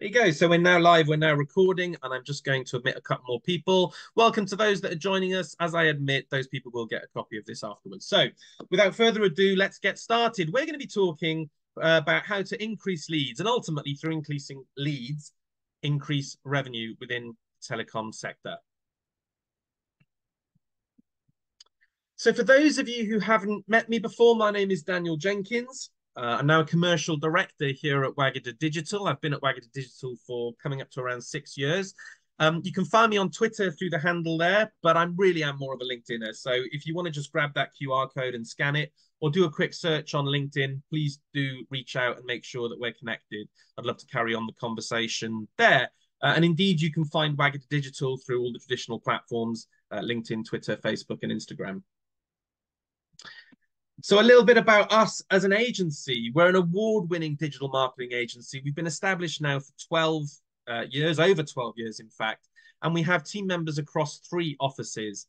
There you go. So we're now live, we're now recording, and I'm just going to admit a couple more people. Welcome to those that are joining us. As I admit, those people will get a copy of this afterwards. So without further ado, let's get started. We're going to be talking about how to increase leads and ultimately through increasing leads, increase revenue within the telecom sector. So for those of you who haven't met me before, my name is Daniel Jenkins. I'm now a commercial director here at Waggadah Digital. I've been at Waggadah Digital for coming up to around 6 years. You can find me on Twitter through the handle there, but I really am more of a LinkedIner. So if you want to just grab that QR code and scan it, or do a quick search on LinkedIn, please do reach out and make sure that we're connected. I'd love to carry on the conversation there. And indeed, you can find Waggadah Digital through all the traditional platforms, LinkedIn, Twitter, Facebook, and Instagram. So a little bit about us as an agency. We're an award-winning digital marketing agency. We've been established now for 12 years, over 12 years, in fact, and we have team members across 3 offices.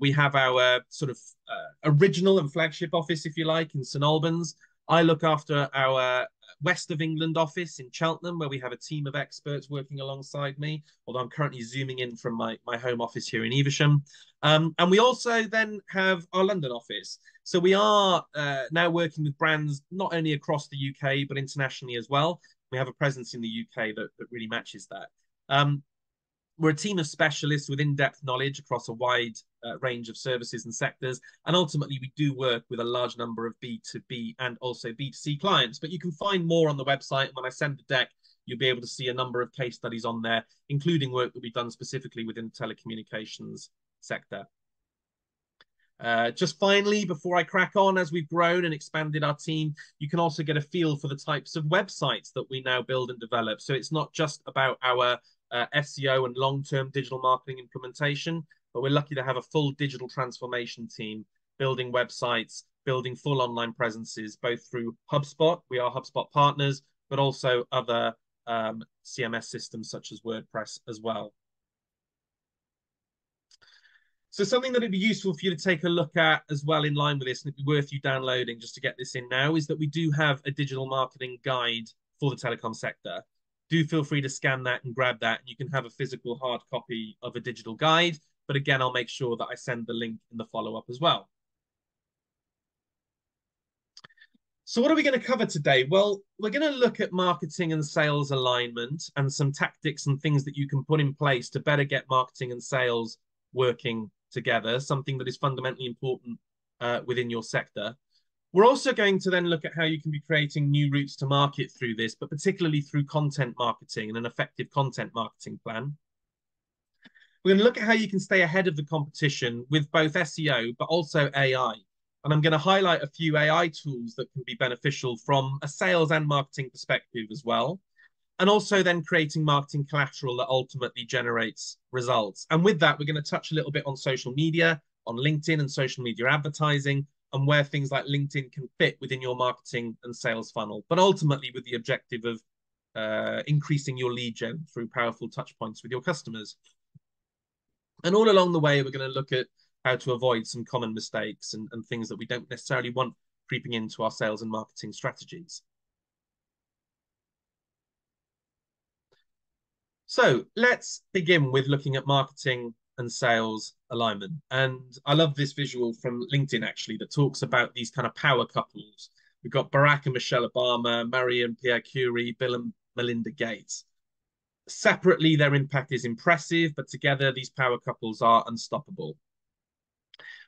We have our sort of original and flagship office, if you like, in St Albans. I look after our West of England office in Cheltenham, where we have a team of experts working alongside me, although I'm currently zooming in from my home office here in Evesham. And we also then have our London office. So we are now working with brands not only across the UK, but internationally as well. We have a presence in the UK that really matches that. We're a team of specialists with in-depth knowledge across a wide range of services and sectors. And ultimately, we do work with a large number of B2B and also B2C clients. But you can find more on the website. And when I send the deck, you'll be able to see a number of case studies on there, including work that we've done specifically within the telecommunications sector. Just finally, before I crack on, as we've grown and expanded our team, you can also get a feel for the types of websites that we now build and develop. So it's not just about our SEO and long-term digital marketing implementation, but we're lucky to have a full digital transformation team building websites, building full online presences, both through HubSpot, we are HubSpot partners, but also other CMS systems such as WordPress as well. So something that would be useful for you to take a look at as well in line with this, and it'd be worth you downloading just to get this in now, is that we do have a digital marketing guide for the telecom sector. Do feel free to scan that and grab that, and you can have a physical hard copy of a digital guide. But again, I'll make sure that I send the link in the follow-up as well. So what are we going to cover today? Well, we're going to look at marketing and sales alignment and some tactics and things that you can put in place to better get marketing and sales working together, something that is fundamentally important within your sector. We're also going to then look at how you can be creating new routes to market through this, but particularly through content marketing and an effective content marketing plan. We're going to look at how you can stay ahead of the competition with both SEO, but also AI. And I'm going to highlight a few AI tools that can be beneficial from a sales and marketing perspective as well. And also then creating marketing collateral that ultimately generates results. And with that, we're going to touch a little bit on social media, on LinkedIn and social media advertising, and where things like LinkedIn can fit within your marketing and sales funnel, but ultimately with the objective of increasing your lead gen through powerful touch points with your customers. And all along the way, we're going to look at how to avoid some common mistakes and things that we don't necessarily want creeping into our sales and marketing strategies. So let's begin with looking at marketing and sales alignment. And I love this visual from LinkedIn, actually, that talks about these kind of power couples. We've got Barack and Michelle Obama, Marie and Pierre Curie, Bill and Melinda Gates. Separately, their impact is impressive, but together, these power couples are unstoppable.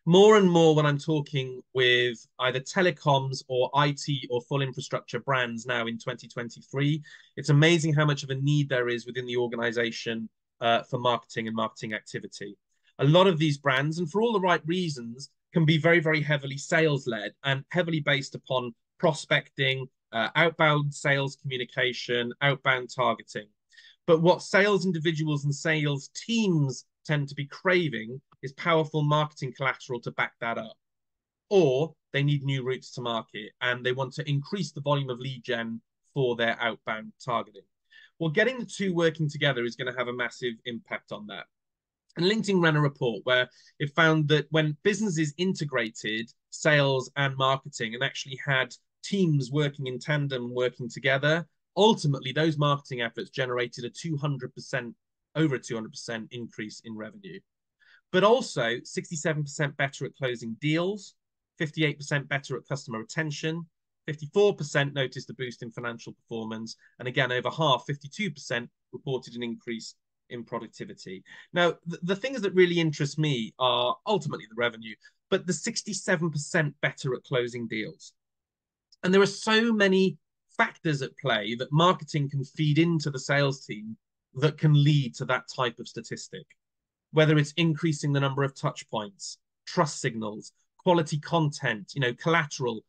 More and more when I'm talking with either telecoms or IT or full infrastructure brands now in 2023, it's amazing how much of a need there is within the organization for marketing and marketing activity. A lot of these brands, and for all the right reasons, can be very, very heavily sales-led and heavily based upon prospecting, outbound sales communication, outbound targeting. But what sales individuals and sales teams tend to be craving is powerful marketing collateral to back that up. Or they need new routes to market and they want to increase the volume of lead gen for their outbound targeting. Well, getting the two working together is going to have a massive impact on that. And LinkedIn ran a report where it found that when businesses integrated sales and marketing and actually had teams working in tandem, working together, ultimately, those marketing efforts generated a 200%, over a 200% increase in revenue. But also 67% better at closing deals, 58% better at customer retention, 54% noticed a boost in financial performance, and again, over half, 52%, reported an increase in productivity. Now, the things that really interest me are ultimately the revenue, but the 67% better at closing deals. And there are so many factors at play that marketing can feed into the sales team that can lead to that type of statistic, whether it's increasing the number of touch points, trust signals, quality content, collateral,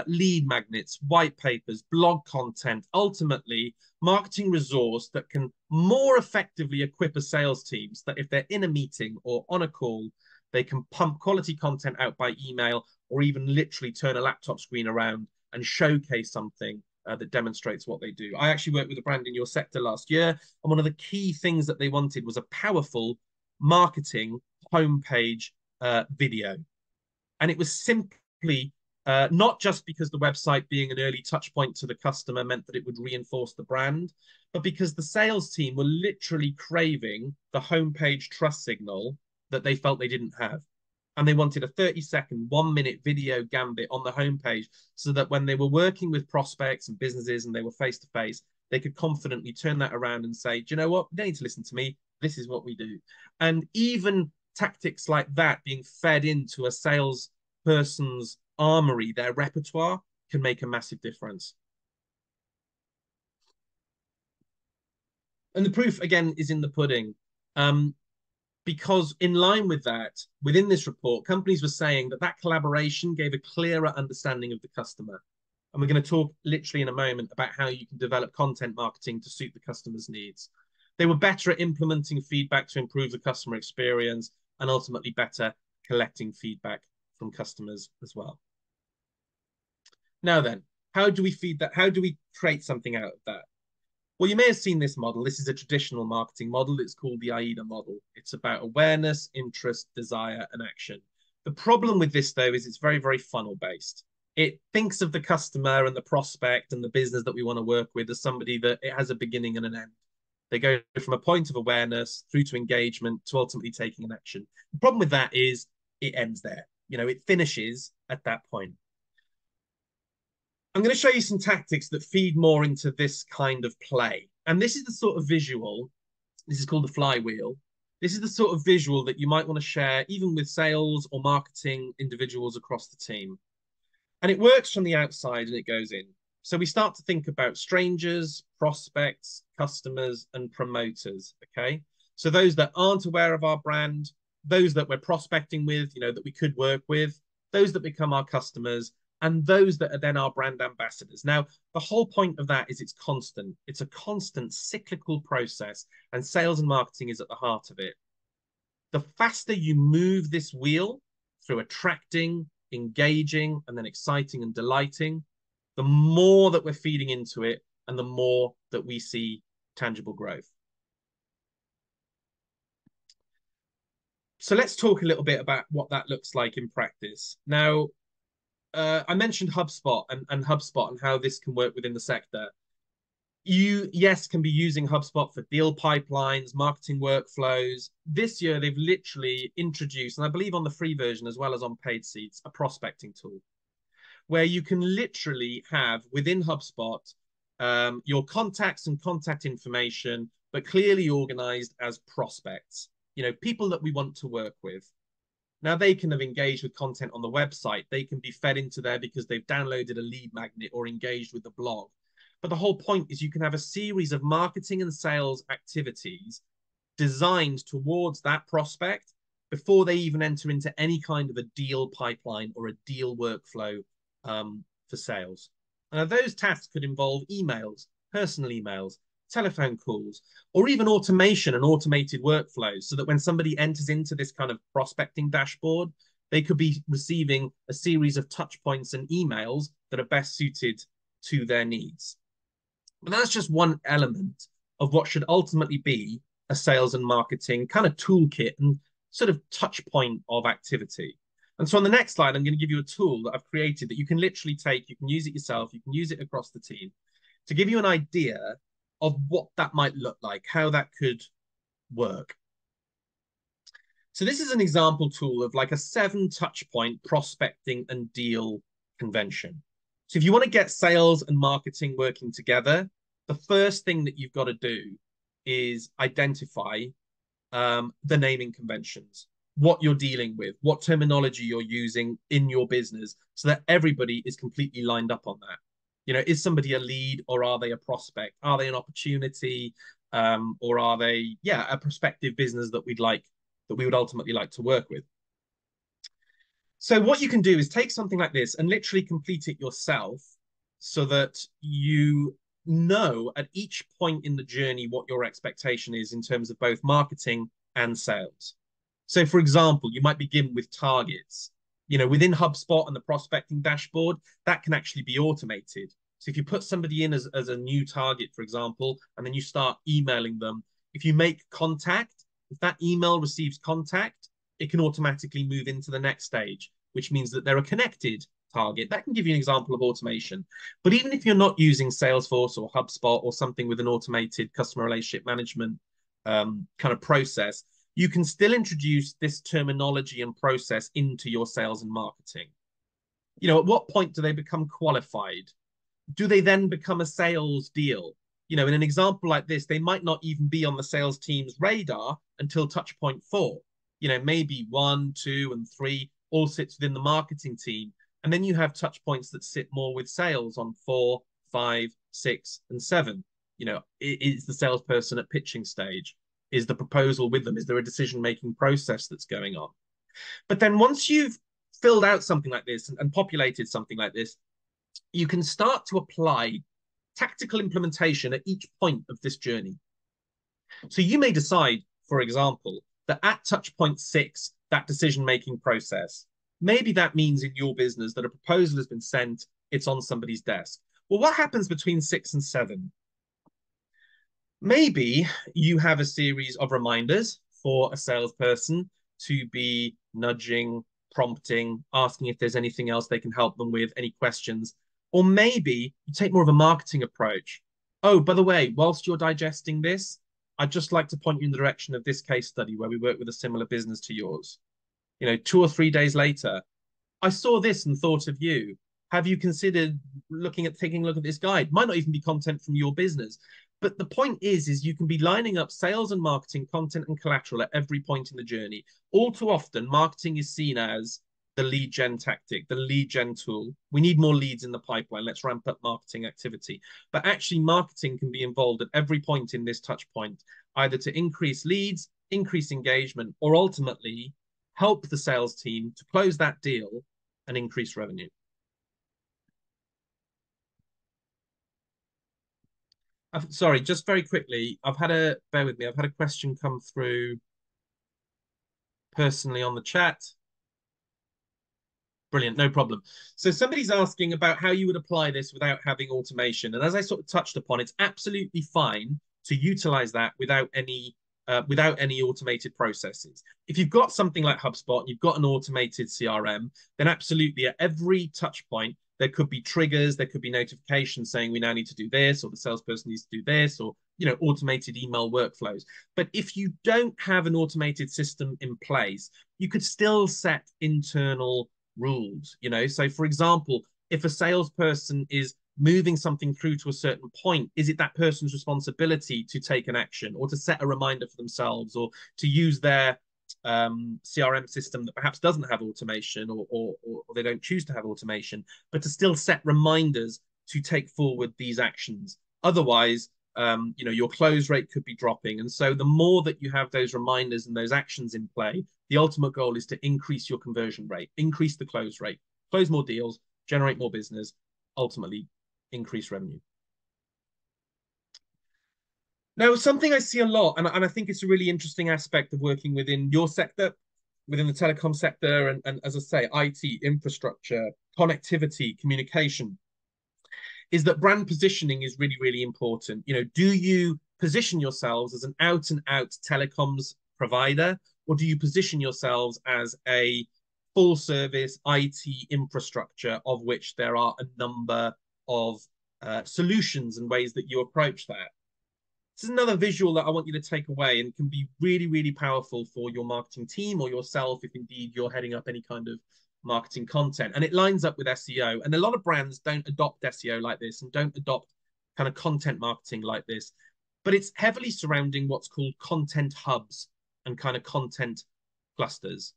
lead magnets, white papers, blog content, ultimately marketing resource that can more effectively equip a sales team so that if they're in a meeting or on a call, they can pump quality content out by email or even literally turn a laptop screen around and showcase something that demonstrates what they do. I actually worked with a brand in your sector last year, and one of the key things that they wanted was a powerful marketing homepage video. And it was simply not just because the website being an early touch point to the customer meant that it would reinforce the brand, but because the sales team were literally craving the homepage trust signal that they felt they didn't have. And they wanted a 30-second, 1-minute video gambit on the homepage so that when they were working with prospects and businesses and they were face to face, they could confidently turn that around and say, do you know what? You don't need to listen to me. This is what we do. And even tactics like that being fed into a salesperson's armory, their repertoire, can make a massive difference. And the proof, again, is in the pudding. Because in line with that, within this report, companies were saying that that collaboration gave a clearer understanding of the customer. And we're going to talk literally in a moment about how you can develop content marketing to suit the customer's needs. They were better at implementing feedback to improve the customer experience and ultimately better collecting feedback from customers as well. Now then, how do we feed that? How do we create something out of that? Well, you may have seen this model. This is a traditional marketing model. It's called the AIDA model. It's about awareness, interest, desire, and action. The problem with this, though, is it's very, very funnel based. It thinks of the customer and the prospect and the business that we want to work with as somebody that it has a beginning and an end. They go from a point of awareness through to engagement to ultimately taking an action. The problem with that is it ends there. It finishes at that point. I'm going to show you some tactics that feed more into this kind of play. And this is the sort of visual, this is called the flywheel. This is the sort of visual that you might want to share even with sales or marketing individuals across the team. And it works from the outside and it goes in. So we start to think about strangers, prospects, customers, and promoters, okay? So those that aren't aware of our brand, those that we're prospecting with, that we could work with, those that become our customers, and those that are then our brand ambassadors. Now, the whole point of that is it's constant. It's a constant cyclical process, and sales and marketing is at the heart of it. The faster you move this wheel through attracting, engaging, and then exciting and delighting, the more that we're feeding into it and the more that we see tangible growth. So let's talk a little bit about what that looks like in practice. Now, I mentioned HubSpot and HubSpot and how this can work within the sector. You, yes, can be using HubSpot for deal pipelines, marketing workflows. This year, they've literally introduced, and I believe on the free version as well as on paid seats, a prospecting tool where you can literally have within HubSpot your contacts and contact information, but clearly organized as prospects, people that we want to work with. Now, they can have engaged with content on the website. They can be fed into there because they've downloaded a lead magnet or engaged with the blog. But the whole point is you can have a series of marketing and sales activities designed towards that prospect before they even enter into any kind of a deal pipeline or a deal workflow for sales. Now, those tasks could involve emails, personal emails, telephone calls, or even automation and automated workflows so that when somebody enters into this kind of prospecting dashboard, they could be receiving a series of touch points and emails that are best suited to their needs. But that's just one element of what should ultimately be a sales and marketing kind of toolkit and sort of touch point of activity. And so on the next slide, I'm going to give you a tool that I've created that you can literally take, you can use it yourself, you can use it across the team. to give you an idea of what that might look like, how that could work. So this is an example tool of like a 7 touch point prospecting and deal convention. So if you want to get sales and marketing working together, the first thing that you've got to do is identify the naming conventions, what you're dealing with, what terminology you're using in your business, so that everybody is completely lined up on that. You know, is somebody a lead or are they a prospect? Are they an opportunity, or are they, yeah, a prospective business that we would ultimately like to work with? So what you can do is take something like this and literally complete it yourself, so that you know at each point in the journey what your expectation is in terms of both marketing and sales. So for example, you might begin with targets. You know, within HubSpot and the prospecting dashboard, that can actually be automated. So if you put somebody in as a new target, for example, and then you start emailing them, if you make contact, if that email receives contact, it can automatically move into the next stage, which means that they're a connected target. That can give you an example of automation. But even if you're not using Salesforce or HubSpot or something with an automated customer relationship management kind of process, you can still introduce this terminology and process into your sales and marketing. You know, at what point do they become qualified? Do they then become a sales deal? You know, in an example like this, they might not even be on the sales team's radar until touch point 4. You know, maybe 1, 2, and 3 all sits within the marketing team. And then you have touch points that sit more with sales on 4, 5, 6, and 7. You know, is the salesperson at pitching stage? Is the proposal with them? Is there a decision-making process that's going on? But then once you've filled out something like this and populated something like this, you can start to apply tactical implementation at each point of this journey. So you may decide, for example, that at touch point 6, that decision-making process, maybe that means in your business that a proposal has been sent, it's on somebody's desk. Well, what happens between 6 and 7? Maybe you have a series of reminders for a salesperson to be nudging, prompting, asking if there's anything else they can help them with, any questions. Or maybe you take more of a marketing approach. Oh, by the way, whilst you're digesting this, I'd just like to point you in the direction of this case study where we work with a similar business to yours. You know, 2 or 3 days later, I saw this and thought of you. Have you considered taking a look at this guide? Might not even be content from your business. But the point is you can be lining up sales and marketing, content and collateral at every point in the journey. All too often, marketing is seen as the lead gen tactic, the lead gen tool. We need more leads in the pipeline. Let's ramp up marketing activity. But actually, marketing can be involved at every point in this touch point, either to increase leads, increase engagement, or ultimately help the sales team to close that deal and increase revenue. Sorry, just very quickly, bear with me, I've had a question come through personally on the chat. Brilliant, no problem. So somebody's asking about how you would apply this without having automation. And as I sort of touched upon, it's absolutely fine to utilize that without any automated processes. If you've got something like HubSpot, you've got an automated CRM, then absolutely at every touch point, there could be triggers, there could be notifications saying we now need to do this, or the salesperson needs to do this, or automated email workflows. But if you don't have an automated system in place, you could still set internal rules. So for example, if a salesperson is moving something through to a certain point, is it that person's responsibility to take an action or to set a reminder for themselves or to use their CRM system that perhaps doesn't have automation or they don't choose to have automation, but to still set reminders to take forward these actions? Otherwise, your close rate could be dropping. And so the more that you have those reminders and those actions in play, the ultimate goal is to increase your conversion rate, increase the close rate, close more deals, generate more business, ultimately increase revenue. Now, something I see a lot, and I think it's a really interesting aspect of working within your sector, within the telecom sector, and as I say, IT, infrastructure, connectivity, communication, is that brand positioning is really, really important. Do you position yourselves as an out-and-out telecoms provider, or do you position yourselves as a full-service IT infrastructure of which there are a number of solutions and ways that you approach that. This is another visual that I want you to take away and can be really, really powerful for your marketing team or yourself if indeed you're heading up any kind of marketing content. And it lines up with SEO. And a lot of brands don't adopt SEO like this and don't adopt kind of content marketing like this. But it's heavily surrounding what's called content hubs and kind of content clusters.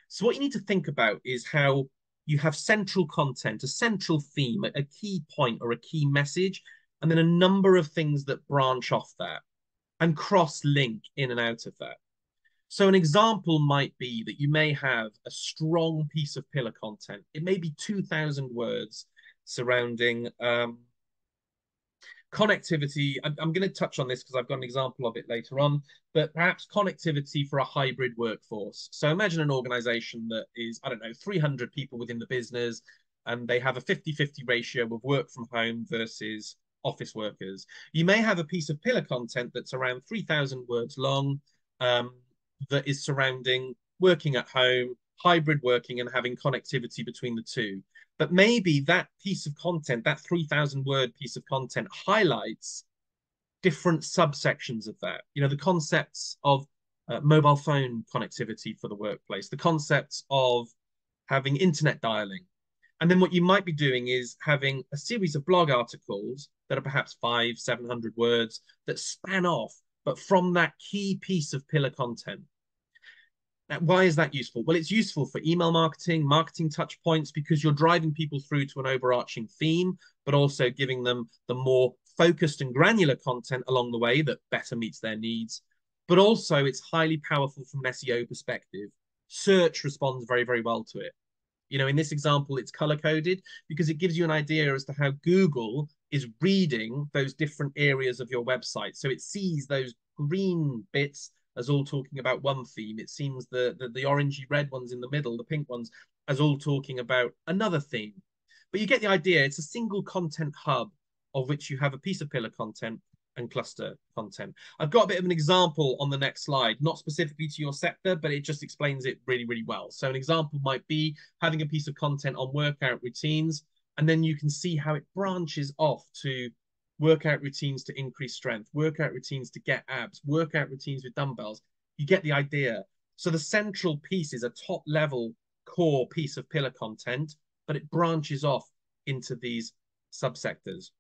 So what you need to think about is how you have central content, a central theme, a key point or a key message, and then a number of things that branch off that and cross-link in and out of that. So an example might be that you may have a strong piece of pillar content. It may be 2,000 words surrounding connectivity. I'm going to touch on this because I've got an example of it later on, but perhaps connectivity for a hybrid workforce. So imagine an organization that is, I don't know, 300 people within the business, and they have a 50-50 ratio of work from home versus office workers. You may have a piece of pillar content that's around 3,000 words long, that is surrounding working at home, hybrid working, and having connectivity between the two. But maybe that piece of content, that 3,000 word piece of content, highlights different subsections of that. You know, the concepts of mobile phone connectivity for the workplace, the concepts of having internet dialing. And then what you might be doing is having a series of blog articles that are perhaps 500-700 words that span off, but from that key piece of pillar content. Now, why is that useful? Well, it's useful for email marketing, marketing touch points, because you're driving people through to an overarching theme, but also giving them the more focused and granular content along the way that better meets their needs. But also it's highly powerful from an SEO perspective. Search responds very, very well to it. You know, in this example, it's color coded because it gives you an idea as to how Google is reading those different areas of your website. So it sees those green bits as all talking about one theme. It seems the orangey red ones in the middle, the pink ones, as all talking about another theme. But you get the idea. It's a single content hub of which you have a piece of pillar content and cluster content. I've got a bit of an example on the next slide, not specifically to your sector, but it just explains it really, really well. So an example might be having a piece of content on workout routines, and then you can see how it branches off to workout routines to increase strength, workout routines to get abs, workout routines with dumbbells. You get the idea. So the central piece is a top level core piece of pillar content, but it branches off into these subsectors.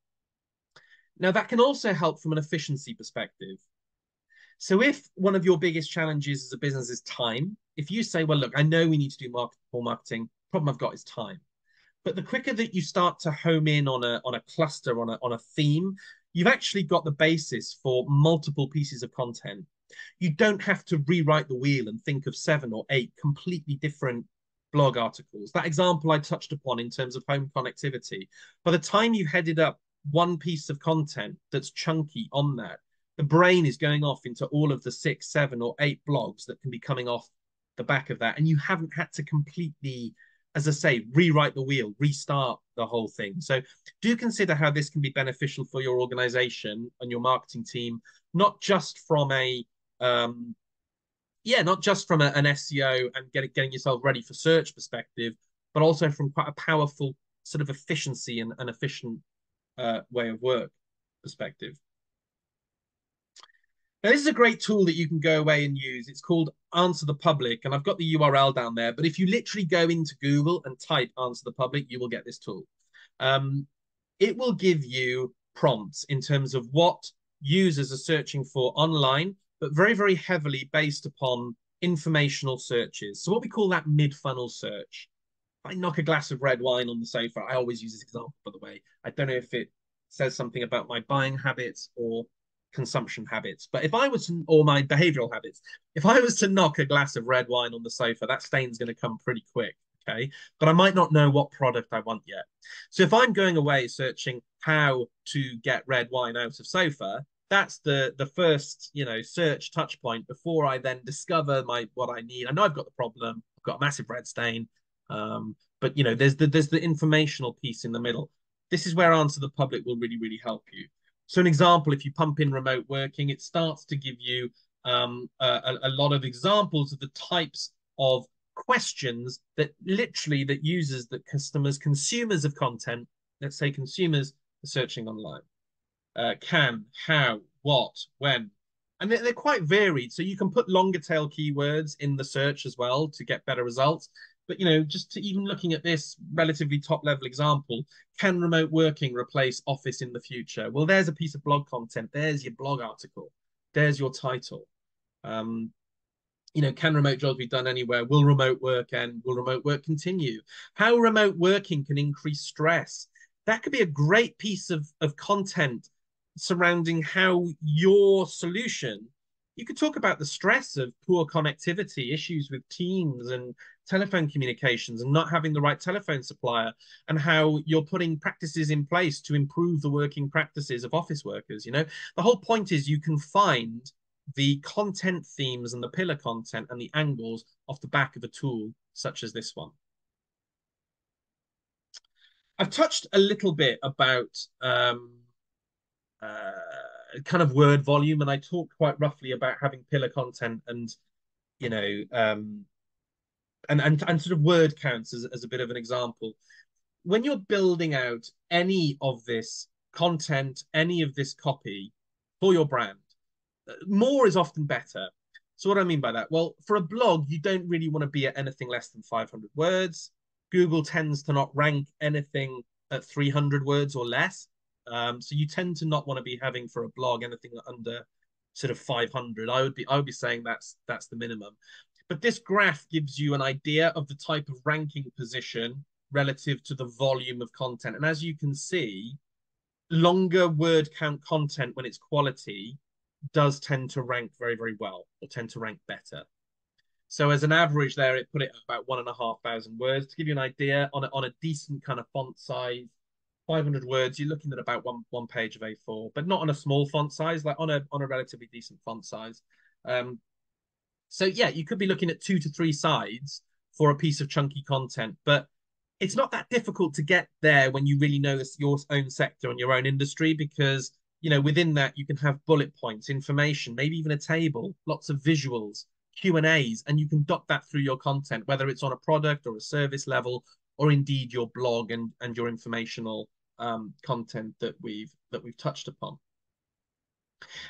Now, that can also help from an efficiency perspective. So if one of your biggest challenges as a business is time, if you say, well, look, I know we need to do more marketing, problem I've got is time. But the quicker that you start to home in on a cluster, on a theme, you've actually got the basis for multiple pieces of content. You don't have to rewrite the wheel and think of 7 or 8 completely different blog articles. That example I touched upon in terms of home connectivity, by the time you've headed up one piece of content that's chunky on that, the brain is going off into all of the 6, 7, or 8 blogs that can be coming off the back of that. And you haven't had to completely, as I say, rewrite the wheel, restart the whole thing. So do consider how this can be beneficial for your organization and your marketing team, not just from an SEO and getting yourself ready for search perspective, but also from quite a powerful sort of efficiency and an efficient way of work perspective. Now, this is a great tool that you can go away and use. It's called Answer the Public, and I've got the URL down there. But if you literally go into Google and type Answer the Public, you will get this tool. It will give you prompts in terms of what users are searching for online, but very, very heavily based upon informational searches. So what we call that mid-funnel search. If I knock a glass of red wine on the sofa, I always use this example, by the way. I don't know if it says something about my buying habits or consumption habits, but if I was to, or my behavioral habits, if I was to knock a glass of red wine on the sofa, that stain's going to come pretty quick. Okay. But I might not know what product I want yet. So if I'm going away searching how to get red wine out of sofa, that's the first, search touch point before I then discover what I need. I know I've got the problem. I've got a massive red stain. But there's the informational piece in the middle. This is where Answer the Public will really, really help you. So an example, if you pump in remote working, it starts to give you a lot of examples of the types of questions that users, that customers, consumers of content, let's say consumers searching online. Can, how, what, when. And they're quite varied. So you can put longer tail keywords in the search as well to get better results. But, just to even looking at this relatively top level example, can remote working replace office in the future? Well, there's a piece of blog content. There's your blog article. There's your title. Um, can remote jobs be done anywhere? Will remote work end? Will remote work continue? How remote working can increase stress? That could be a great piece of content surrounding how your solution. You could talk about the stress of poor connectivity, issues with Teams and telephone communications, and not having the right telephone supplier, and how you're putting practices in place to improve the working practices of office workers. The whole point is you can find the content themes and the pillar content and the angles off the back of a tool such as this one. I've touched a little bit about kind of word volume, and I talked quite roughly about having pillar content and you know and sort of word counts as a bit of an example. When you're building out any of this content, any of this copy for your brand, more is often better. So what do I mean by that? Well, for a blog, you don't really want to be at anything less than 500 words. Google tends to not rank anything at 300 words or less. So you tend to not want to be having for a blog anything under sort of 500. I would be saying that's the minimum. But this graph gives you an idea of the type of ranking position relative to the volume of content. And as you can see, longer word count content when it's quality does tend to rank very, very well, or tend to rank better. So as an average there, it put it at about 1,500 words. To give you an idea, on a decent kind of font size, 500 words, you're looking at about one page of A4, but not on a small font size, like on a relatively decent font size. So yeah, you could be looking at 2 to 3 sides for a piece of chunky content, but it's not that difficult to get there when you really know this your own sector and your own industry, because within that you can have bullet points, information, maybe even a table, lots of visuals, Q&As, and you can dot that through your content, whether it's on a product or a service level, or indeed your blog and your informational content that we've touched upon.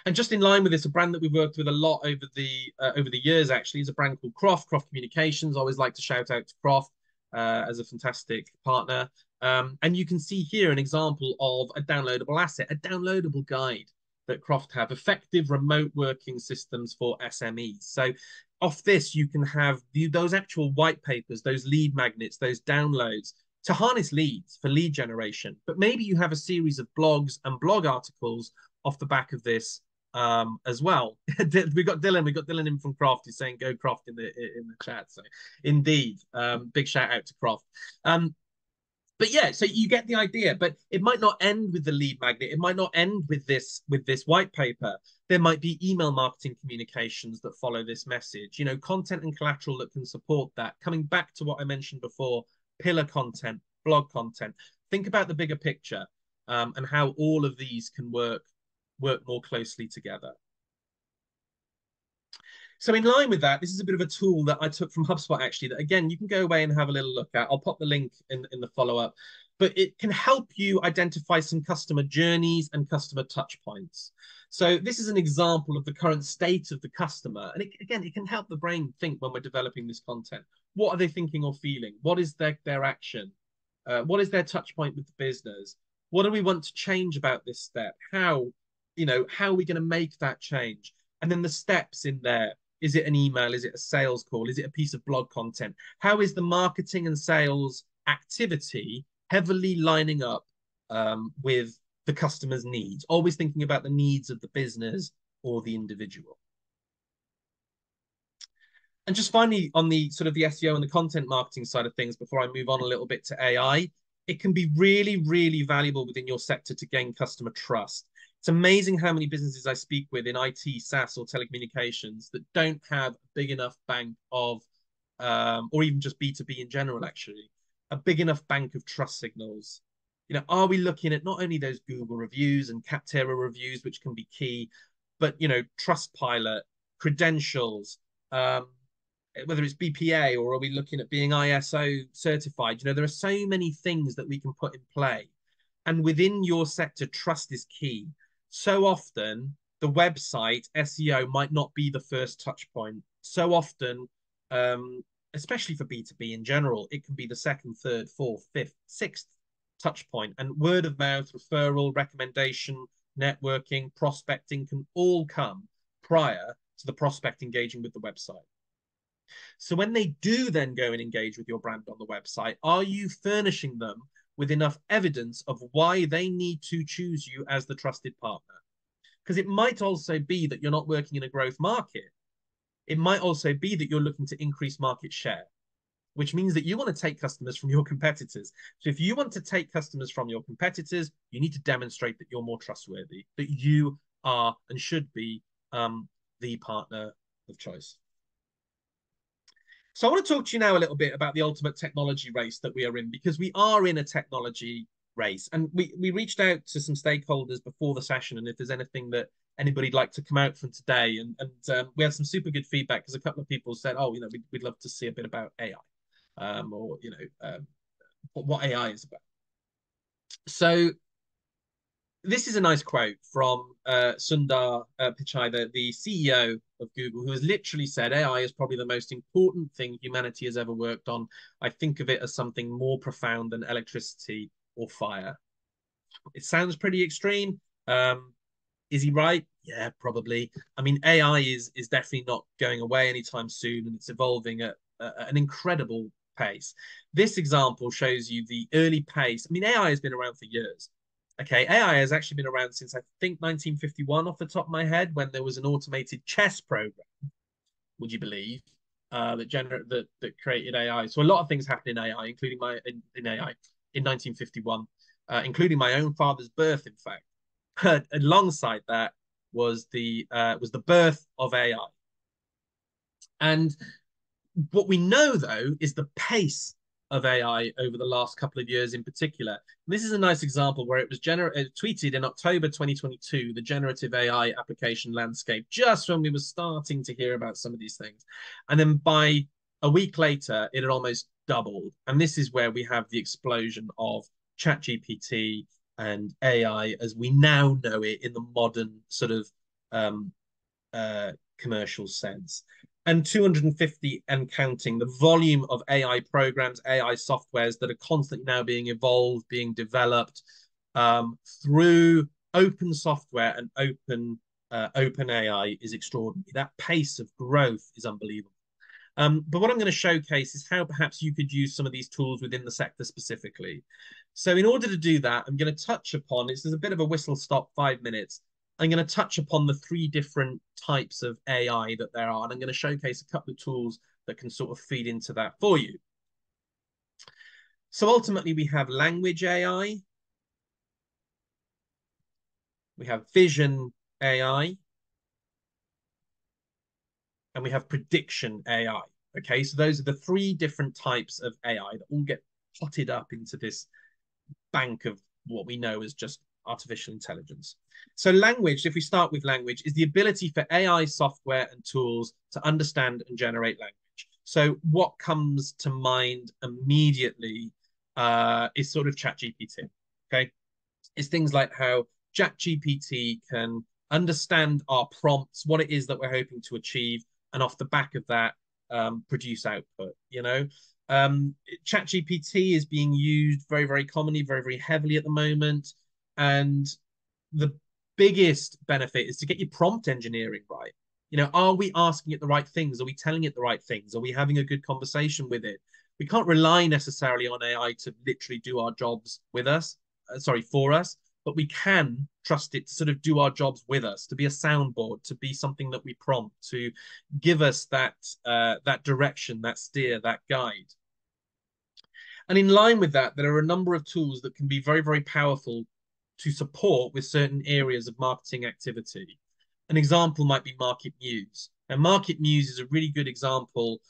And just in line with this, a brand that we've worked with a lot over the years actually is a brand called Croft Communications. I always like to shout out to Croft as a fantastic partner. And you can see here an example of a downloadable asset, a downloadable guide that Croft have, effective remote working systems for SMEs. So off this, you can have those actual white papers, those lead magnets, those downloads to harness leads for lead generation. But maybe you have a series of blogs and blog articles off the back of this as well. we got Dylan in from Croft. He's saying go Croft in the chat. So indeed, big shout out to Croft. But yeah, so you get the idea. But it might not end with the lead magnet. It might not end with this white paper. There might be email marketing communications that follow this message. Content and collateral that can support that. Coming back to what I mentioned before, pillar content, blog content. Think about the bigger picture and how all of these can work more closely together. So in line with that, this is a bit of a tool that I took from HubSpot, actually, that again, you can go away and have a little look at. I'll pop the link in the follow-up, but it can help you identify some customer journeys and customer touch points. So this is an example of the current state of the customer. And it can help the brain think when we're developing this content. What are they thinking or feeling? What is their action? What is their touch point with the business? What do we want to change about this step? How are we going to make that change? And then the steps in there. Is it an email? Is it a sales call? Is it a piece of blog content? How is the marketing and sales activity heavily lining up with the customer's needs? Always thinking about the needs of the business or the individual. And just finally, on the sort of the SEO and the content marketing side of things, before I move on a little bit to AI, it can be really, really valuable within your sector to gain customer trust. It's amazing how many businesses I speak with in IT, SaaS, or telecommunications that don't have a big enough bank of, or even just B2B in general, actually, a big enough bank of trust signals. Are we looking at not only those Google reviews and Capterra reviews, which can be key, but, Trustpilot, credentials, whether it's BPA, or are we looking at being ISO certified? There are so many things that we can put in play And within your sector, trust is key. So often, the website SEO might not be the first touch point. So often, um, especially for B2B in general, it can be the second, third, fourth, fifth, sixth touch point. And word of mouth, referral, recommendation, networking, prospecting can all come prior to the prospect engaging with the website. So when they do then go and engage with your brand on the website, are you furnishing them with enough evidence of why they need to choose you as the trusted partner? Because it might also be that you're not working in a growth market. It might also be that you're looking to increase market share, which means that you want to take customers from your competitors. So if you want to take customers from your competitors, you need to demonstrate that you're more trustworthy, that you are and should be the partner of choice. So I want to talk to you now a little bit about the ultimate technology race that we are in, because we are in a technology race. And we reached out to some stakeholders before the session, and if there's anything that anybody'd like to come out from today, and we had some super good feedback, because a couple of people said, oh, we'd love to see a bit about AI, or what AI is about. So this is a nice quote from Sundar Pichai, the CEO of Google, who has literally said AI is probably the most important thing humanity has ever worked on. I think of it as something more profound than electricity or fire. It sounds pretty extreme. Is he right? Yeah, probably. I mean, AI is definitely not going away anytime soon, and it's evolving at an incredible pace. This example shows you the early pace. I mean, AI has been around for years. Okay, AI has actually been around since I think 1951 off the top of my head, when there was an automated chess program, would you believe, that created AI. So a lot of things happened in AI, including in AI in 1951, including my own father's birth, in fact. Alongside that was the birth of AI. And what we know, though, is the pace of AI over the last couple of years in particular. This is a nice example where it was tweeted in October 2022, the generative AI application landscape, just when we were starting to hear about some of these things. And then by a week later, it had almost doubled. And this is where we have the explosion of ChatGPT and AI as we now know it in the modern sort of commercial sense. And 250 and counting, the volume of AI programs, AI softwares that are constantly now being evolved, being developed through open software and open AI is extraordinary. That pace of growth is unbelievable. But what I'm going to showcase is how perhaps you could use some of these tools within the sector specifically. So in order to do that, I'm going to touch upon, there's a bit of a whistle stop, 5 minutes. I'm going to touch upon the 3 different types of AI that there are, and I'm going to showcase a couple of tools that can sort of feed into that for you. So ultimately, we have language AI, we have vision AI, and we have prediction AI. Okay, so those are the 3 different types of AI that all get potted up into this bank of what we know as just artificial intelligence. So language, if we start with language, is the ability for AI software and tools to understand and generate language. So what comes to mind immediately is sort of ChatGPT. Okay, it's things like how ChatGPT can understand our prompts, what it is that we're hoping to achieve, and off the back of that, produce output. ChatGPT is being used very, very commonly, very, very heavily at the moment. And the biggest benefit is to get your prompt engineering right. Are we asking it the right things? Are we telling it the right things? Are we having a good conversation with it? We can't rely necessarily on AI to literally do our jobs with us, for us, but we can trust it to sort of do our jobs with us, to be a soundboard, to be something that we prompt, to give us that direction, that steer, that guide. And in line with that, there are a number of tools that can be very, very powerful to support with certain areas of marketing activity. An example might be Market Muse. And Market Muse is a really good example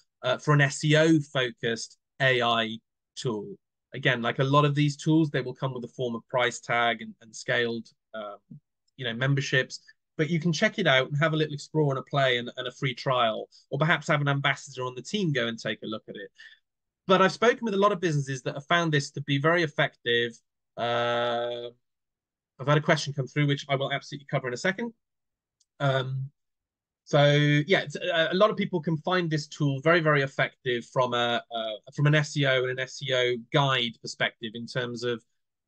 for an SEO-focused AI tool. Again, like a lot of these tools, they will come with a form of price tag and scaled, memberships. But you can check it out and have a little explore and a play and a free trial, or perhaps have an ambassador on the team go and take a look at it. But I've spoken with a lot of businesses that have found this to be very effective, Uh, I've had a question come through, which I will absolutely cover in a second. Um, so yeah, a lot of people can find this tool very, very effective from an SEO and an SEO guide perspective in terms of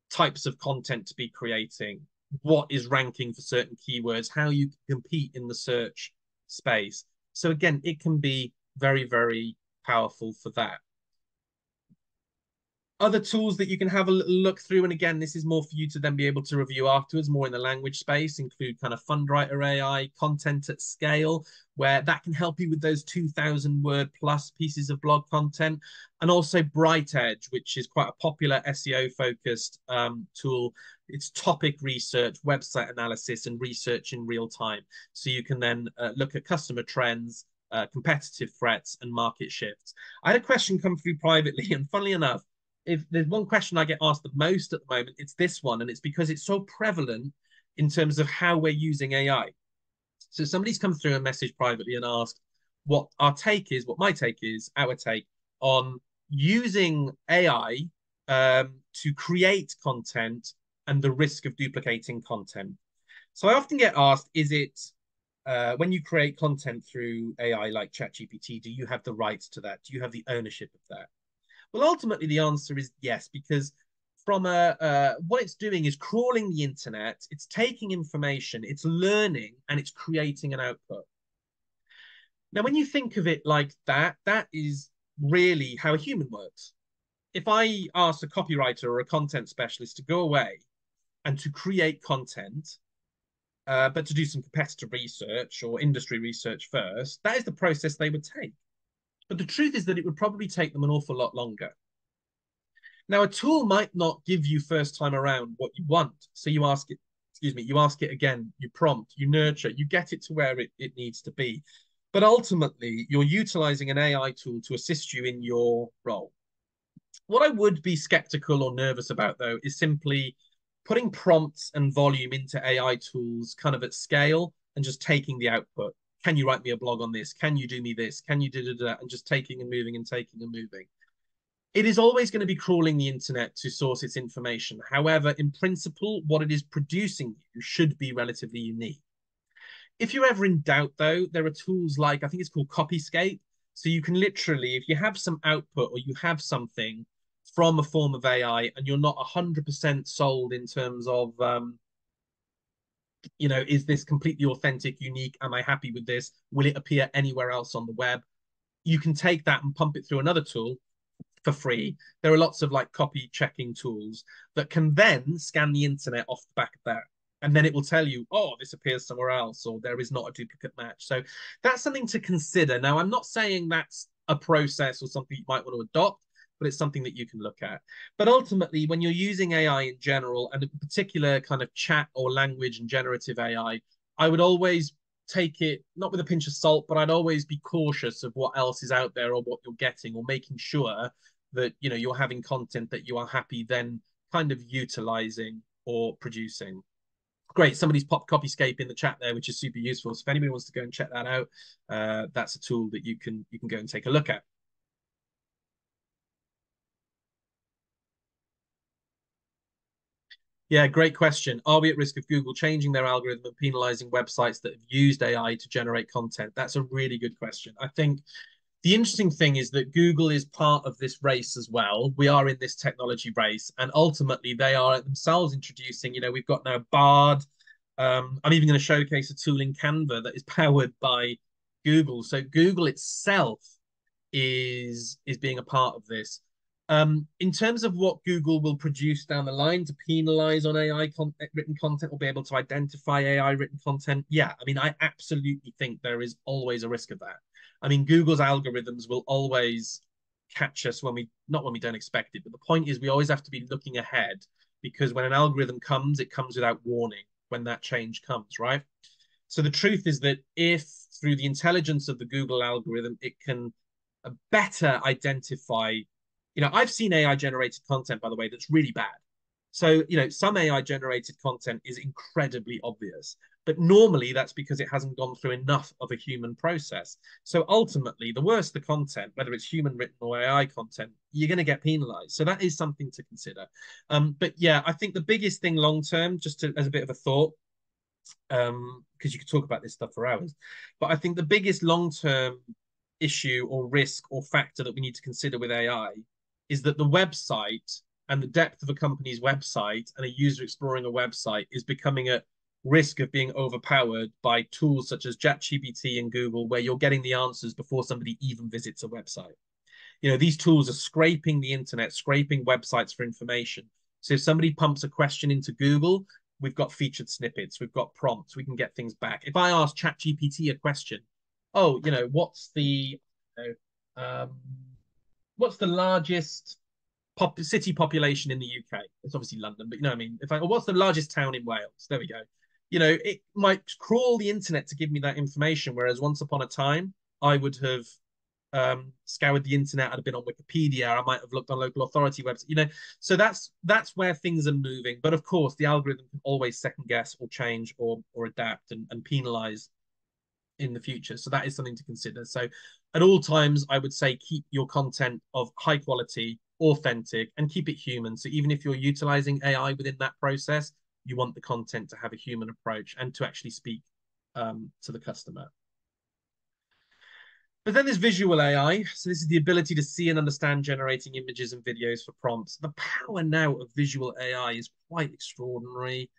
types of content to be creating, what is ranking for certain keywords, how you compete in the search space. So again, it can be very, very powerful for that. Other tools that you can have a little look through, and again, this is more for you to then be able to review afterwards, more in the language space, include kind of Fundwriter AI, content at scale, where that can help you with those 2,000 word plus pieces of blog content, and also Bright Edge, which is quite a popular SEO focused tool. It's topic research, website analysis, and research in real time. So you can then look at customer trends, competitive threats, and market shifts. I had a question come through privately, and funnily enough, if there's one question I get asked the most at the moment, it's this one, and it's because it's so prevalent in terms of how we're using AI. So somebody's come through and messaged privately and asked what our take is, what my take is, our take on using AI to create content and the risk of duplicating content. So I often get asked, is it when you create content through AI like ChatGPT, do you have the rights to that? Do you have the ownership of that? Well, ultimately, the answer is yes, because from what it's doing is crawling the internet, it's taking information, it's learning, and it's creating an output. Now, when you think of it like that, that is really how a human works. If I ask a copywriter or a content specialist to go away and to create content, but to do some competitor research or industry research first, that is the process they would take. But the truth is that it would probably take them an awful lot longer. Now, a tool might not give you first time around what you want. So you ask it, excuse me, you ask it again, you prompt, you nurture, you get it to where it needs to be. But ultimately, you're utilizing an AI tool to assist you in your role. What I would be skeptical or nervous about, though, is simply putting prompts and volume into AI tools kind of at scale and just taking the output. Can you write me a blog on this? Can you do me this? Can you do that? And just taking and moving and taking and moving. It is always going to be crawling the internet to source its information. However, in principle, what it is producing you should be relatively unique. If you're ever in doubt, though, there are tools like, I think it's called Copyscape. So you can literally, if you have some output or you have something from a form of AI and you're not 100% sold in terms of, is this completely authentic, unique? Am I happy with this? Will it appear anywhere else on the web? You can take that and pump it through another tool for free. There are lots of like copy checking tools that can then scan the internet off the back of that. And then it will tell you, oh, this appears somewhere else, or there is not a duplicate match. So that's something to consider. Now, I'm not saying that's a process or something you might want to adopt, but it's something that you can look at. But ultimately, when you're using AI in general, and in particular kind of chat or language and generative AI, I would always take it not with a pinch of salt, but I'd always be cautious of what else is out there or what you're getting, or making sure that you're having content that you are happy then kind of utilizing or producing. Great, somebody's popped Copyscape in the chat there, which is super useful. So if anybody wants to go and check that out, that's a tool that you can go and take a look at. Yeah, great question. Are we at risk of Google changing their algorithm and penalizing websites that have used AI to generate content? That's a really good question. I think the interesting thing is that Google is part of this race as well. We are in this technology race, and ultimately they are themselves introducing, we've got now Bard. I'm even going to showcase a tool in Canva that is powered by Google. So Google itself is being a part of this. In terms of what Google will produce down the line to penalize on written content or be able to identify AI written content, yeah, I mean, I absolutely think there is always a risk of that. I mean, Google's algorithms will always catch us not when we don't expect it, but the point is we always have to be looking ahead, because when an algorithm comes, it comes without warning when that change comes, right? So the truth is that if through the intelligence of the Google algorithm, it can better identify, I've seen AI generated content, by the way, that's really bad. So, some AI generated content is incredibly obvious. But normally that's because it hasn't gone through enough of a human process. So ultimately, the worse the content, whether it's human written or AI content, you're going to get penalized. So that is something to consider. But yeah, I think the biggest thing long term, just to, as a bit of a thought, because you could talk about this stuff for hours, but I think the biggest long term issue or risk or factor that we need to consider with AI is that the website and the depth of a company's website and a user exploring a website is becoming a risk of being overpowered by tools such as ChatGPT and Google, where you're getting the answers before somebody even visits a website. You know, these tools are scraping the internet, scraping websites for information. So if somebody pumps a question into Google, we've got featured snippets, we've got prompts, we can get things back. If I ask ChatGPT a question, oh, you know, you know, what's the largest city population in the UK? It's obviously London, but you know what I mean. If I, what's the largest town in Wales? There we go. You know, it might crawl the internet to give me that information, whereas once upon a time, I would have scoured the internet. I'd have been on Wikipedia. I might have looked on local authority websites. You know, so that's where things are moving. But of course, the algorithm can always second guess or change or adapt and penalize in the future. So that is something to consider. So at all times, I would say keep your content of high quality, authentic, and keep it human. So even if you're utilizing AI within that process, you want the content to have a human approach and to actually speak to the customer. But then there's visual AI. So this is the ability to see and understand generating images and videos for prompts. The power now of visual AI is quite extraordinary.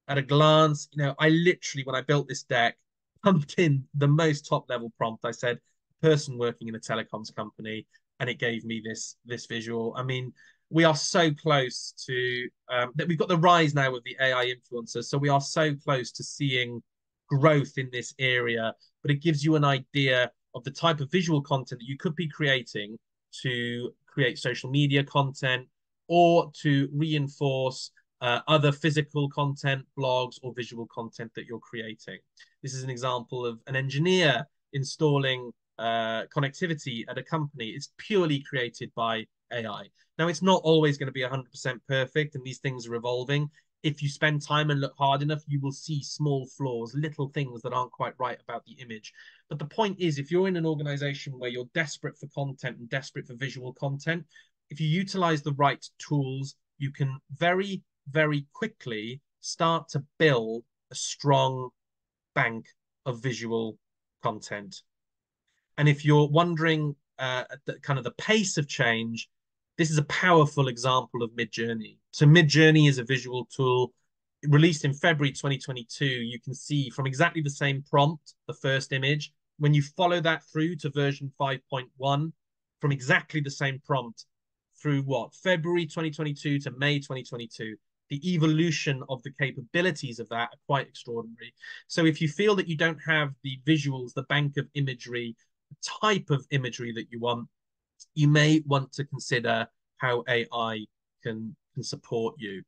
At a glance, you know, I literally, when I built this deck, pumped in the most top level prompt. I said, person working in a telecoms company, and it gave me this visual. I mean, we are so close to that. We've got the rise now of the AI influencers, so we are so close to seeing growth in this area. But it gives you an idea of the type of visual content that you could be creating to create social media content or to reinforce other physical content, blogs, or visual content that you're creating. This is an example of an engineer installing connectivity at a company. It's purely created by AI. Now, it's not always going to be 100% perfect, and these things are evolving. If you spend time and look hard enough, you will see small flaws, little things that aren't quite right about the image. But the point is, if you're in an organization where you're desperate for content and desperate for visual content, if you utilize the right tools, you can very, very quickly start to build a strong bank of visual content. And if you're wondering kind of the pace of change, this is a powerful example of Midjourney. So Midjourney is a visual tool released in February 2022. You can see from exactly the same prompt, the first image, when you follow that through to version 5.1, from exactly the same prompt through what? February 2022 to May 2022. The evolution of the capabilities of that are quite extraordinary. So if you feel that you don't have the visuals, the bank of imagery, the type of imagery that you want, you may want to consider how AI can support you.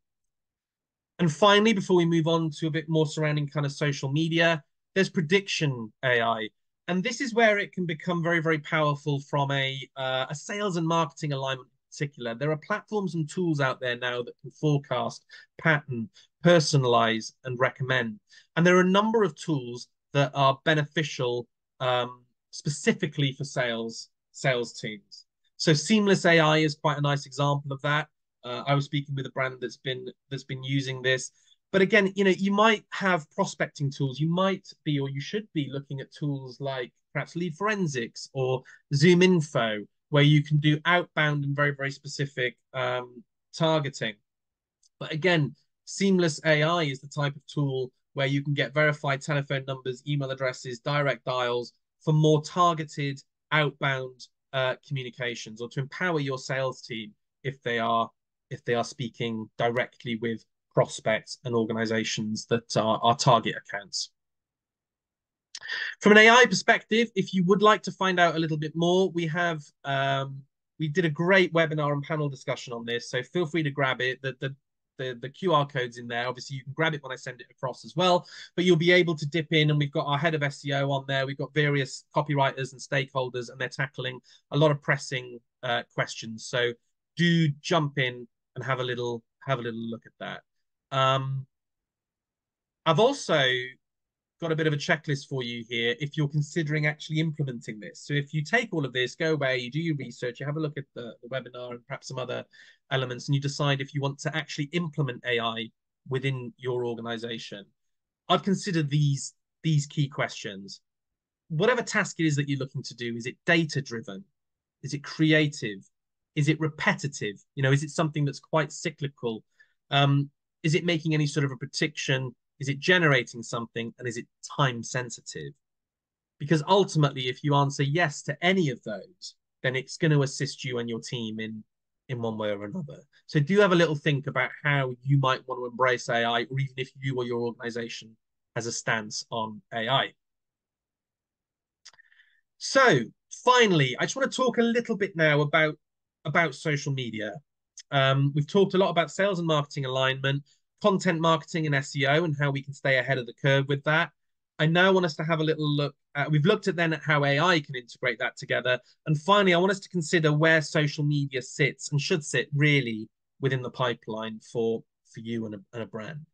And finally, before we move on to a bit more surrounding kind of social media, there's prediction AI. And this is where it can become very, very powerful from a sales and marketing alignment in particular. There are platforms and tools out there now that can forecast, pattern, personalize, and recommend. And there are a number of tools that are beneficial specifically for sales teams. So Seamless AI is quite a nice example of that. I was speaking with a brand that's been using this. But again, you know, you might have prospecting tools. You might be, or you should be looking at tools like perhaps Lead Forensics or Zoom Info, where you can do outbound and very, very specific targeting. But again, Seamless AI is the type of tool where you can get verified telephone numbers, email addresses, direct dials for more targeted outbound communications, or to empower your sales team if they are speaking directly with prospects and organizations that are target accounts. From an AI perspective, if you would like to find out a little bit more, we did a great webinar and panel discussion on this, so feel free to grab it. The QR code's in there. Obviously, you can grab it when I send it across as well, but you'll be able to dip in, and we've got our head of SEO on there. We've got various copywriters and stakeholders, and they're tackling a lot of pressing questions. So do jump in and have a little look at that. I've also got a bit of a checklist for you here if you're considering actually implementing this. So if you take all of this, go away, you do your research, you have a look at the webinar and perhaps some other elements, and you decide if you want to actually implement AI within your organization. I've considered these key questions. Whatever task it is that you're looking to do, is it data driven? Is it creative? Is it repetitive? Is it something that's quite cyclical? Is it making any sort of a prediction? Is it generating something? And is it time sensitive? Because ultimately, if you answer yes to any of those, then it's going to assist you and your team in one way or another. So do have a little think about how you might want to embrace AI, or even if you or your organization has a stance on AI. So finally, I just want to talk a little bit now about social media. We've talked a lot about sales and marketing alignment, content marketing and SEO, and how we can stay ahead of the curve with that. I now want us to have a little look at, we've looked at how AI can integrate that together. And finally, I want us to consider where social media sits and should sit really within the pipeline for you and a brand.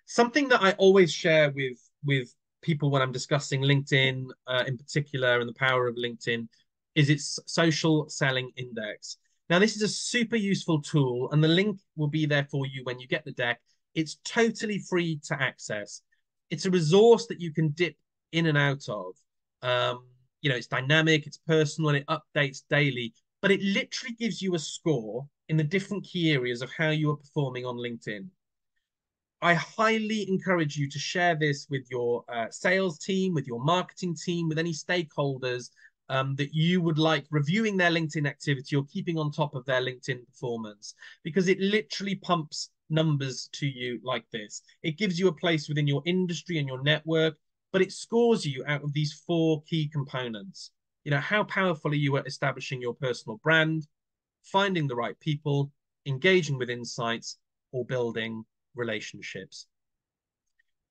Something that I always share with people when I'm discussing LinkedIn in particular and the power of LinkedIn is its social selling index. Now, this is a super useful tool, and the link will be there for you when you get the deck. It's totally free to access. It's a resource that you can dip in and out of. It's dynamic, it's personal, and it updates daily, but it literally gives you a score in the different key areas of how you are performing on LinkedIn. I highly encourage you to share this with your sales team, with your marketing team, with any stakeholders that you would like reviewing their LinkedIn activity or keeping on top of their LinkedIn performance, because it literally pumps numbers to you like this. It gives you a place within your industry and your network, but it scores you out of these 4 key components. How powerful are you at establishing your personal brand, finding the right people, engaging with insights, or building relationships?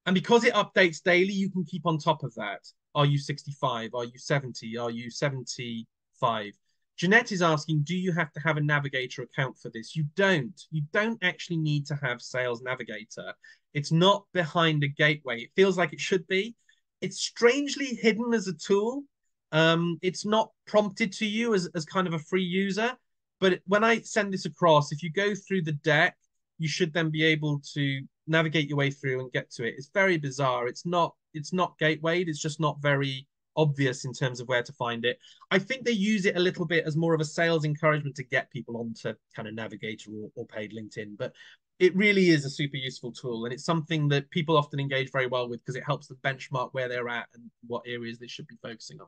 And because it updates daily, you can keep on top of that. Are you 65? Are you 70? Are you 75? Jeanette is asking, do you have to have a Navigator account for this? You don't. You don't actually need to have Sales Navigator. It's not behind a gateway. It feels like it should be. It's strangely hidden as a tool. It's not prompted to you as kind of a free user. But when I send this across, if you go through the deck, you should then be able to navigate your way through and get to it. It's very bizarre. It's not gatewayed. It's just not very obvious in terms of where to find it. I think they use it a little bit as more of a sales encouragement to get people onto kind of Navigator or paid LinkedIn. But it really is a super useful tool. And it's something that people often engage very well with because it helps them benchmark where they're at and what areas they should be focusing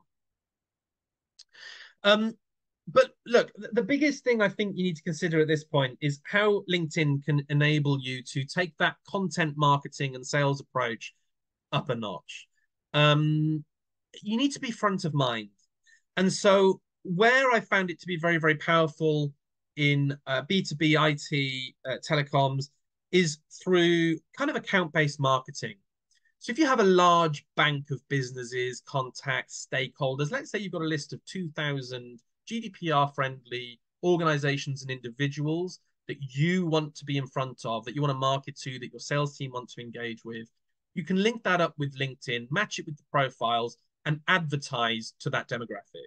on. But look, the biggest thing I think you need to consider at this point is how LinkedIn can enable you to take that content marketing and sales approach up a notch. You need to be front of mind. And so where I found it to be very, very powerful in B2B IT telecoms is through kind of account-based marketing. So if you have a large bank of businesses, contacts, stakeholders, let's say you've got a list of 2,000 GDPR-friendly organizations and individuals that you want to be in front of, that you want to market to, that your sales team want to engage with, you can link that up with LinkedIn, match it with the profiles, and advertise to that demographic.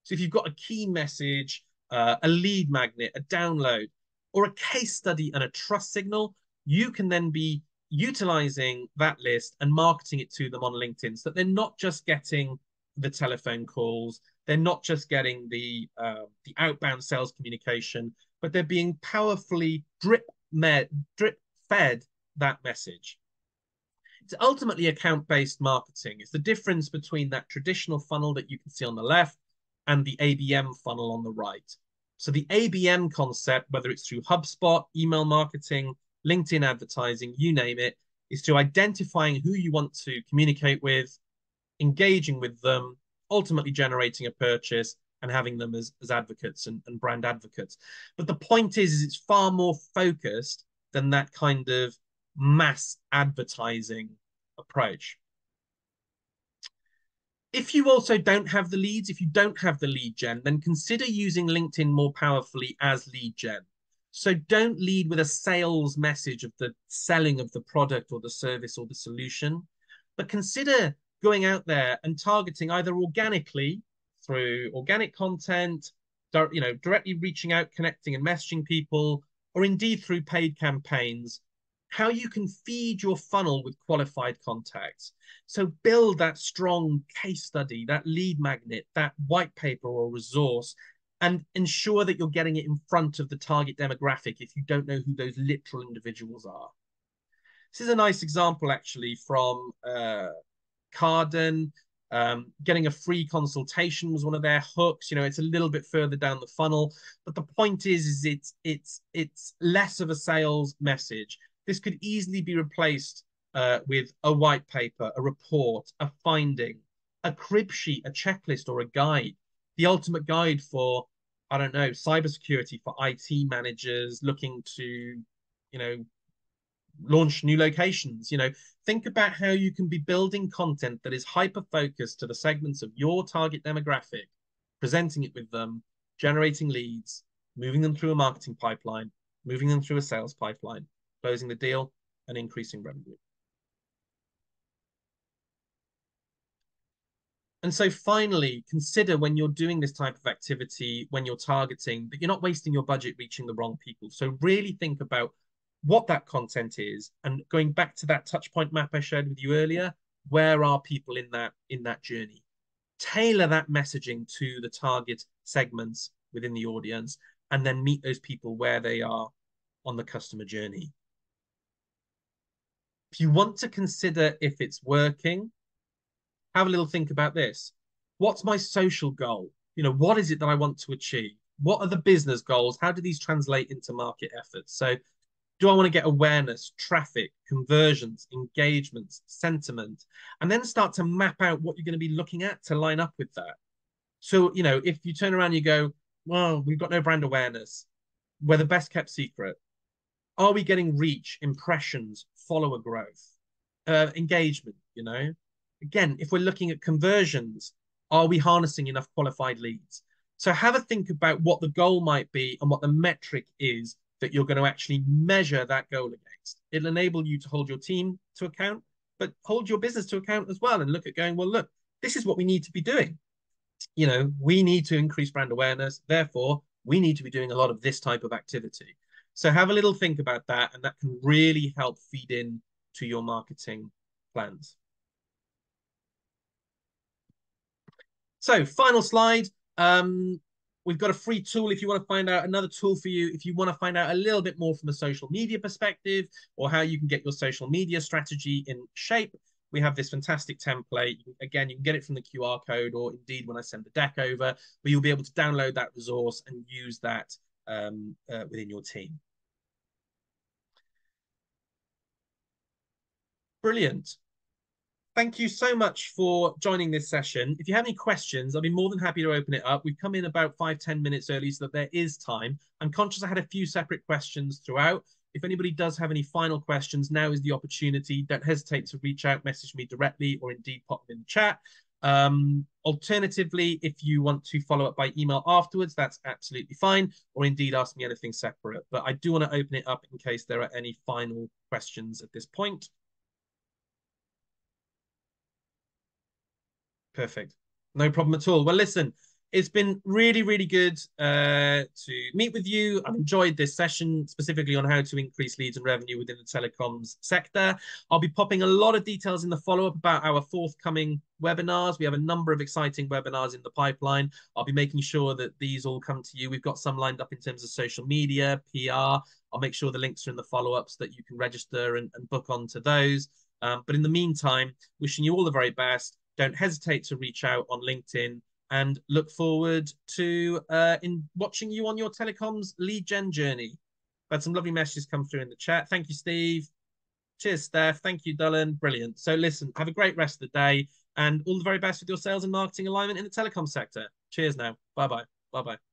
So if you've got a key message, a lead magnet, a download, or a case study and a trust signal, you can then be utilizing that list and marketing it to them on LinkedIn so that they're not just getting the telephone calls, they're not just getting the outbound sales communication, but they're being powerfully drip fed that message. It's ultimately account-based marketing. It's the difference between that traditional funnel that you can see on the left and the ABM funnel on the right. So the ABM concept, whether it's through HubSpot, email marketing, LinkedIn advertising, you name it, is to identifying who you want to communicate with, engaging with them, ultimately generating a purchase and having them as advocates and brand advocates. But the point is it's far more focused than that kind of mass advertising approach. If you also don't have the leads, if you don't have the lead gen, then consider using LinkedIn more powerfully as lead gen. So don't lead with a sales message of the selling of the product or the service or the solution, but consider going out there and targeting either organically through organic content, directly reaching out, connecting and messaging people, or indeed through paid campaigns, how you can feed your funnel with qualified contacts. So build that strong case study, that lead magnet, that white paper or resource, and ensure that you're getting it in front of the target demographic if you don't know who those literal individuals are. This is a nice example, actually, from Carden. Getting a free consultation was one of their hooks. It's a little bit further down the funnel, but the point is it's less of a sales message. This could easily be replaced with a white paper, a report, a finding, a crib sheet, a checklist, or a guide. The ultimate guide for, I don't know, cybersecurity for IT managers looking to, launch new locations. Think about how you can be building content that is hyper focused to the segments of your target demographic, presenting it with them, generating leads, moving them through a marketing pipeline, moving them through a sales pipeline, closing the deal, and increasing revenue. And so finally, consider when you're doing this type of activity, when you're targeting, that you're not wasting your budget reaching the wrong people. So really think about what that content is, and going back to that touch point map I shared with you earlier, where are people in that journey? Tailor that messaging to the target segments within the audience, and then meet those people where they are on the customer journey. If you want to consider if it's working, have a little think about this. What's my social goal? What is it that I want to achieve? What are the business goals? How do these translate into market efforts? So do I want to get awareness, traffic, conversions, engagements, sentiment, and then start to map out what you're going to be looking at to line up with that? So, if you turn around and you go, well, we've got no brand awareness, we're the best kept secret. Are we getting reach, impressions, follower growth, engagement? Again, if we're looking at conversions, are we harnessing enough qualified leads? So have a think about what the goal might be and what the metric is that you're going to actually measure that goal against. It'll enable you to hold your team to account, but hold your business to account as well, and look at going, well, look, this is what we need to be doing. We need to increase brand awareness. Therefore, we need to be doing a lot of this type of activity. So have a little think about that, and that can really help feed in to your marketing plans. So final slide. We've got a free tool if you want to find out another tool for you. If you want to find out a little bit more from a social media perspective, or how you can get your social media strategy in shape, we have this fantastic template. Again, you can get it from the QR code, or indeed when I send the deck over, where you'll be able to download that resource and use that within your team. Brilliant. Thank you so much for joining this session. If you have any questions, I'll be more than happy to open it up. We've come in about 5-10 minutes early so that there is time. I'm conscious I had a few separate questions throughout. If anybody does have any final questions, now is the opportunity. Don't hesitate to reach out, message me directly, or indeed pop them in the chat. Alternatively, if you want to follow up by email afterwards, that's absolutely fine, or indeed ask me anything separate. But I do want to open it up in case there are any final questions at this point. Perfect. No problem at all. Well, listen, it's been really, really good to meet with you. I've enjoyed this session specifically on how to increase leads and revenue within the telecoms sector. I'll be popping a lot of details in the follow-up about our forthcoming webinars. We have a number of exciting webinars in the pipeline. I'll be making sure that these all come to you. We've got some lined up in terms of social media, PR. I'll make sure the links are in the follow-ups that you can register and book onto those. But in the meantime, wishing you all the very best. Don't hesitate to reach out on LinkedIn, and look forward to in watching you on your telecoms lead gen journey. I've had some lovely messages come through in the chat. Thank you, Steve. Cheers, Steph. Thank you, Dylan. Brilliant. So listen, have a great rest of the day, and all the very best with your sales and marketing alignment in the telecom sector. Cheers now. Bye-bye. Bye-bye.